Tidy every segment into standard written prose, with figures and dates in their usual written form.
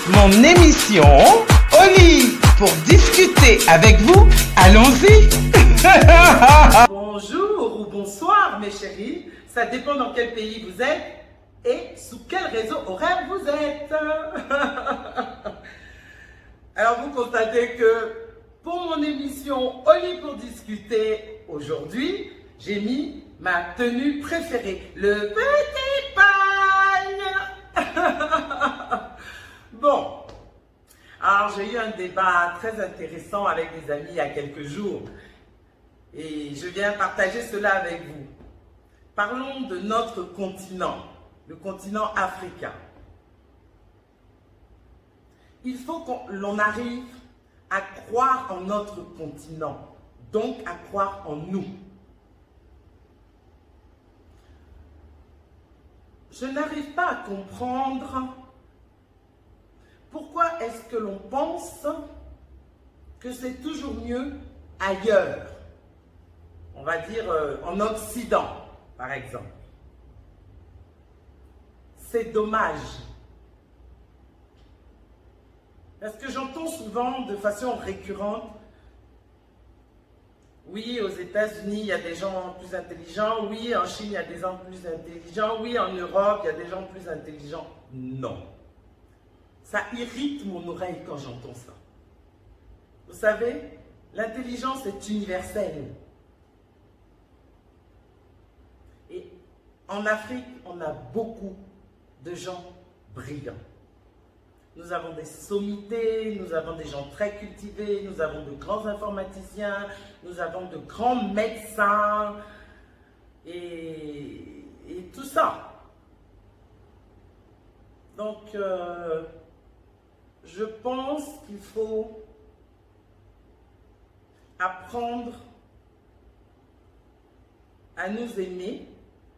mon émission Oli pour discuter avec vous. Allons-y. Bonjour ou bonsoir mes chéris, ça dépend dans quel pays vous êtes et sous quel réseau horaire vous êtes. Alors vous constatez que pour mon émission Oli pour discuter aujourd'hui, j'ai mis ma tenue préférée, le petit pagne. Bon, alors j'ai eu un débat très intéressant avec des amis il y a quelques jours et je viens partager cela avec vous. Parlons de notre continent, le continent africain. Il faut qu'on arrive à croire en notre continent, donc à croire en nous. Je n'arrive pas à comprendre pourquoi est-ce que l'on pense que c'est toujours mieux ailleurs, on va dire en Occident par exemple. C'est dommage. Parce que j'entends souvent de façon récurrente, oui, aux États-Unis, il y a des gens plus intelligents, oui, en Chine, il y a des gens plus intelligents, oui, en Europe, il y a des gens plus intelligents. Non. Ça irrite mon oreille quand j'entends ça. Vous savez, l'intelligence est universelle. Et en Afrique, on a beaucoup de gens brillants. Nous avons des sommités, nous avons des gens très cultivés, nous avons de grands informaticiens, nous avons de grands médecins et tout ça. Donc, je pense qu'il faut apprendre à nous aimer,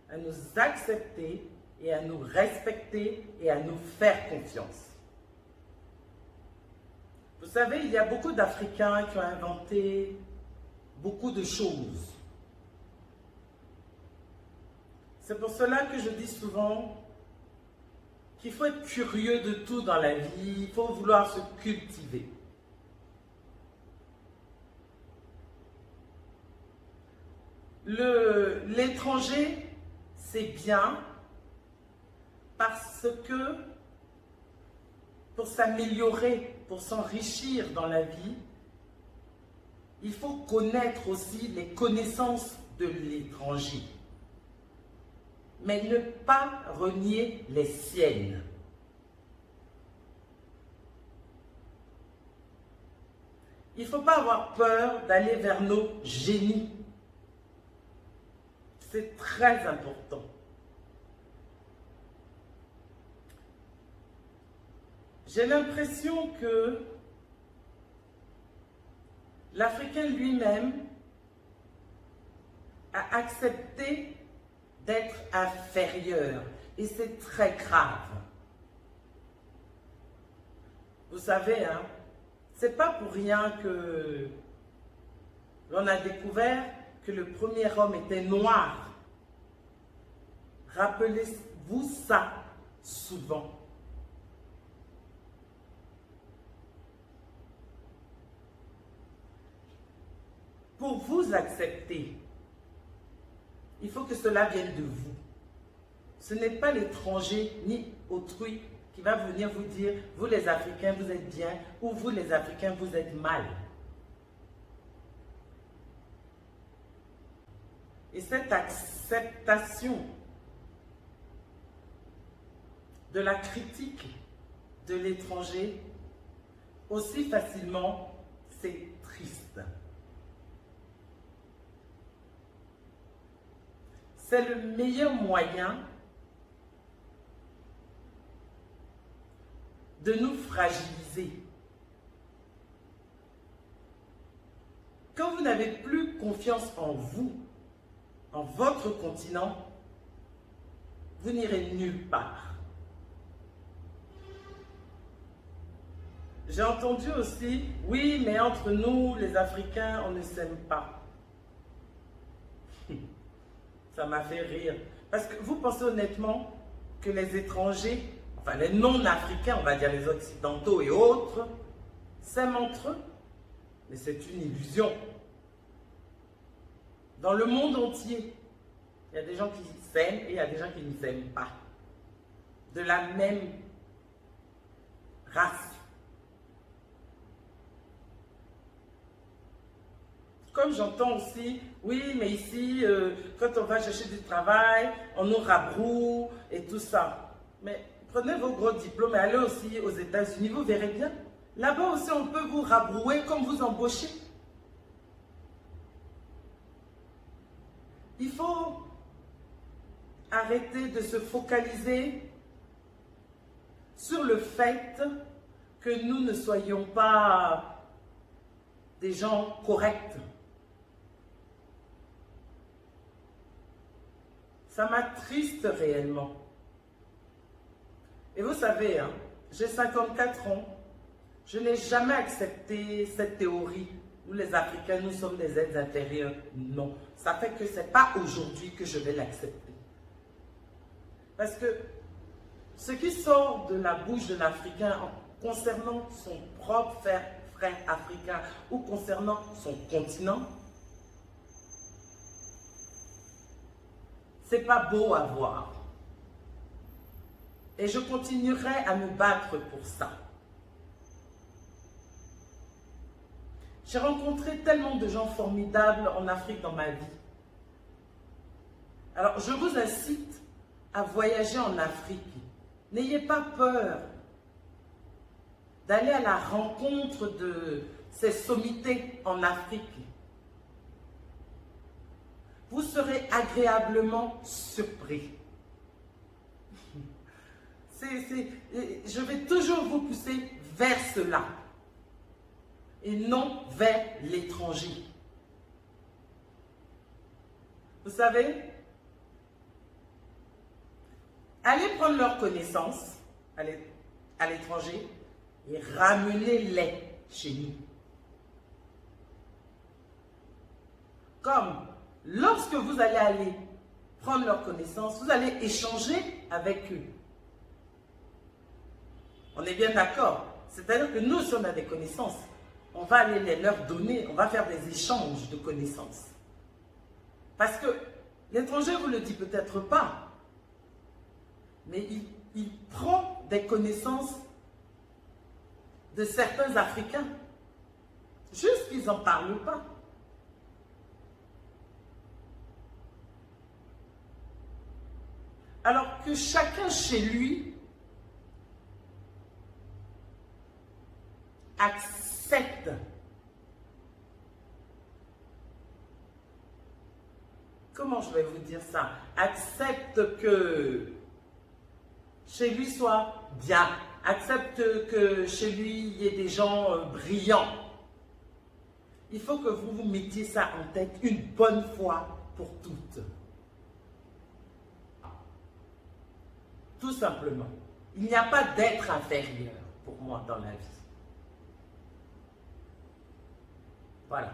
à nous accepter et à nous respecter et à nous faire confiance. Vous savez, il y a beaucoup d'Africains qui ont inventé beaucoup de choses. C'est pour cela que je dis souvent qu'il faut être curieux de tout dans la vie, il faut vouloir se cultiver. L'étranger, c'est bien parce que pour s'améliorer, pour s'enrichir dans la vie, il faut connaître aussi les connaissances de l'étranger, mais ne pas renier les siennes. Il ne faut pas avoir peur d'aller vers nos génies. C'est très important. J'ai l'impression que l'Africain lui-même a accepté d'être inférieur et c'est très grave. Vous savez, hein, c'est pas pour rien que l'on a découvert que le premier homme était noir. Rappelez-vous ça souvent. Pour vous accepter, il faut que cela vienne de vous. Ce n'est pas l'étranger ni autrui qui va venir vous dire « vous les Africains, vous êtes bien » ou « vous les Africains, vous êtes mal ». Et cette acceptation de la critique de l'étranger aussi facilement, c'est triste. C'est le meilleur moyen de nous fragiliser. Quand vous n'avez plus confiance en vous, en votre continent, vous n'irez nulle part. J'ai entendu aussi, oui, mais entre nous, les Africains, on ne s'aime pas. Ça m'a fait rire. Parce que vous pensez honnêtement que les étrangers, enfin les non-africains, on va dire les occidentaux et autres, s'aiment entre eux. Mais c'est une illusion. Dans le monde entier, il y a des gens qui s'aiment et il y a des gens qui ne s'aiment pas. De la même race. Comme j'entends aussi, oui, mais ici, quand on va chercher du travail, on nous rabroue et tout ça. Mais prenez vos gros diplômes et allez aussi aux États-Unis, vous verrez bien. Là-bas aussi, on peut vous rabrouer comme vous embaucher. Il faut arrêter de se focaliser sur le fait que nous ne soyons pas des gens corrects. Ça m'attriste réellement. Et vous savez, hein, j'ai 54 ans, je n'ai jamais accepté cette théorie où les Africains, nous sommes des êtres inférieurs. Non, ça fait que ce n'est pas aujourd'hui que je vais l'accepter. Parce que ce qui sort de la bouche de l'Africain concernant son propre frère africain ou concernant son continent, c'est pas beau à voir. Et je continuerai à me battre pour ça. J'ai rencontré tellement de gens formidables en Afrique dans ma vie. Alors, je vous incite à voyager en Afrique. N'ayez pas peur d'aller à la rencontre de ces sommités en Afrique. Vous serez agréablement surpris. Je vais toujours vous pousser vers cela et non vers l'étranger. Vous savez, allez prendre leurs connaissances à l'étranger et ramenez-les chez nous. Comme lorsque vous allez prendre leurs connaissances, vous allez échanger avec eux. On est bien d'accord. C'est-à-dire que nous, si on a des connaissances, on va aller les leur donner, on va faire des échanges de connaissances. Parce que l'étranger ne vous le dit peut-être pas, mais il prend des connaissances de certains Africains. Juste qu'ils n'en parlent pas. Alors que chacun chez lui accepte comment je vais vous dire ça, accepte que chez lui soit bien, accepte que chez lui il y ait des gens brillants. Il faut que vous vous mettiez ça en tête une bonne fois pour toutes. Tout simplement. Il n'y a pas d'être inférieur pour moi dans la vie. Voilà.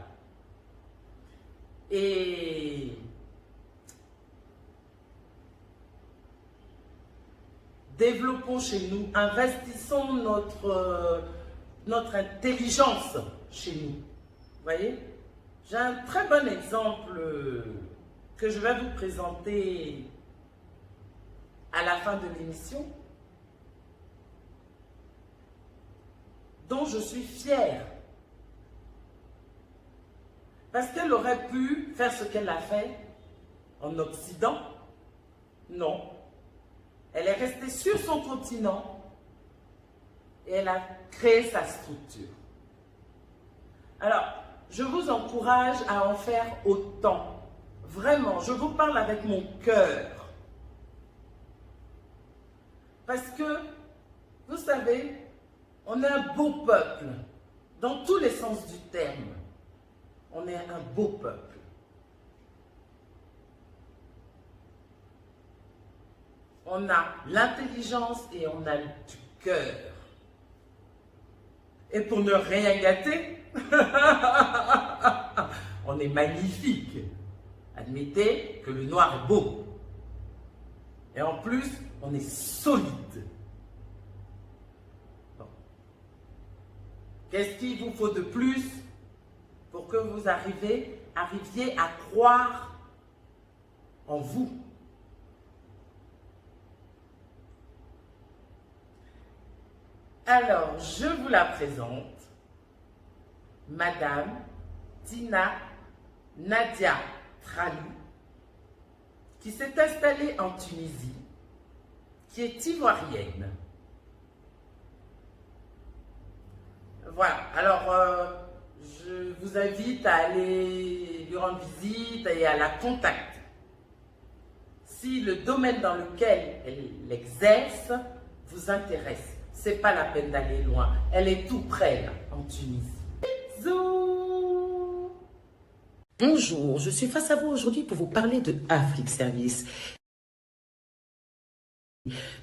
Et développons chez nous, investissons notre intelligence chez nous. Vous voyez? J'ai un très bon exemple que je vais vous présenter à la fin de l'émission, dont je suis fière. Parce qu'elle aurait pu faire ce qu'elle a fait en Occident. Non. Elle est restée sur son continent et elle a créé sa structure. Alors, je vous encourage à en faire autant. Vraiment, je vous parle avec mon cœur. Parce que, vous savez, on est un beau peuple, dans tous les sens du terme. On est un beau peuple. On a l'intelligence et on a du cœur. Et pour ne rien gâter, on est magnifique. Admettez que le noir est beau. Et en plus, on est solide. Qu'est-ce qu'il vous faut de plus pour que vous arriviez à croire en vous? Alors, je vous la présente, Madame Tina Nadia Tralou, qui s'est installée en Tunisie, qui est ivoirienne. Voilà, alors je vous invite à aller lui rendre visite et à la contacter. Si le domaine dans lequel elle exerce vous intéresse, c'est pas la peine d'aller loin. Elle est tout près, là, en Tunisie. Bisous! Bonjour, je suis face à vous aujourd'hui pour vous parler de Afrique Service.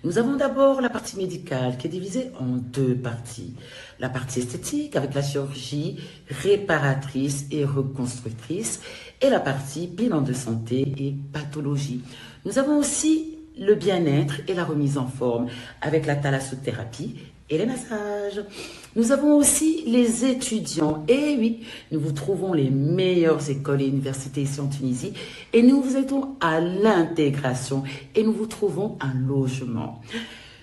Nous avons d'abord la partie médicale qui est divisée en deux parties. La partie esthétique avec la chirurgie réparatrice et reconstructrice et la partie bilan de santé et pathologie. Nous avons aussi le bien-être et la remise en forme avec la thalassothérapie et les massages. Nous avons aussi les étudiants. Et oui, nous vous trouvons les meilleures écoles et universités ici en Tunisie et nous vous aidons à l'intégration et nous vous trouvons un logement.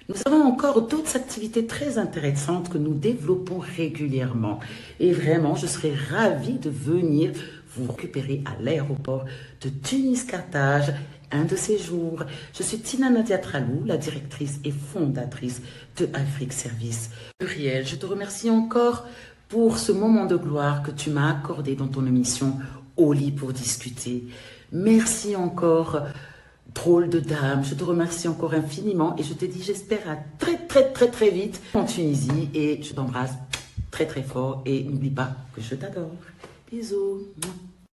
Nous avons encore d'autres activités très intéressantes que nous développons régulièrement. Et vraiment, je serais ravie de venir vous récupérer à l'aéroport de Tunis-Carthage un de ces jours. Je suis Tina Nadia Tralou, la directrice et fondatrice de Afrique Service. Muriel, je te remercie encore pour ce moment de gloire que tu m'as accordé dans ton émission Au lit pour discuter. Merci encore, drôle de dame. Je te remercie encore infiniment et je te dis j'espère à très vite en Tunisie et je t'embrasse très fort et n'oublie pas que je t'adore. Bisous.